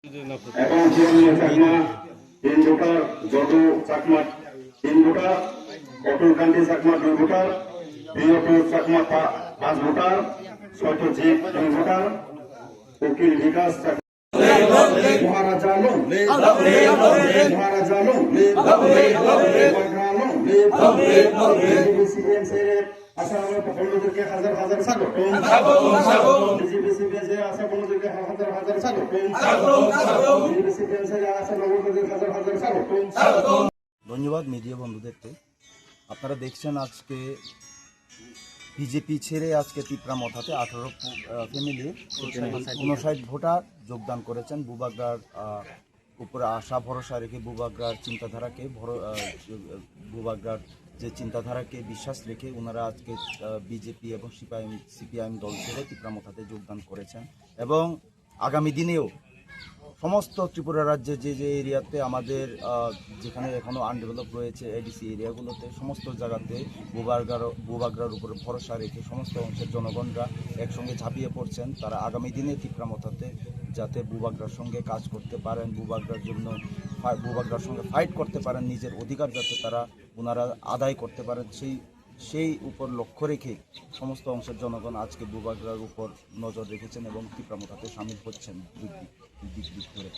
এবং Chiranjib Chakma 3 voter, Jadu Chakma 3 voter, Atul Kanti Chakma 2 voter, Priyatu Chakma 5 voter, Satyajit 2 voter, উকিল বিকাশ মহারাজ আলম মহারাজ আলম হাজার হাজার স্বাগত আশা বন্ধুদেরকে হাজার হাজার স্বাগত হাজার হাজার স্বাগত। ধন্যবাদ মিডিয়া বন্ধুদেরকে। আপনারা দেখছেন আজকে বিজেপি ছেড়ে আজকে তিপ্রামথাতে 18 ফ্যামিলি 59 ভোটার যোগদান করেছেন। বুবাগ্রার উপরে আশা ভরসা রেখে বুবাগ্রার চিন্তাধারাকে বুবাগ্রার যে চিন্তাধারাকে বিশ্বাস রেখে ওনারা আজকে বিজেপি এবং সিপিআইএম দল ছেড়ে তিপ্রামথাতে যোগদান করেছেন এবং আগামী দিনেও সমস্ত ত্রিপুরা রাজ্যে যে যে এরিয়াতে আমাদের যেখানে এখনও আনডেভেলপ রয়েছে এডিসি এরিয়াগুলোতে সমস্ত জায়গাতে বুবাগ্রার উপরে ভরসা রেখে সমস্ত অংশের জনগণরা একসঙ্গে ঝাঁপিয়ে পড়ছেন। তারা আগামী দিনে তিপ্রামথাতে যাতে বুবাগ্রার সঙ্গে কাজ করতে পারেন, বুবাগ্রার সঙ্গে ফাইট করতে পারেন, নিজের অধিকার যাতে ওনারা আদায় করতে পারেন সেই উপর লক্ষ্য রেখে সমস্ত অংশের জনগণ আজকে বুবাগ্রার উপর নজর রেখেছেন এবং তিপ্রামথাতে সামিল হচ্ছেন দিক করে।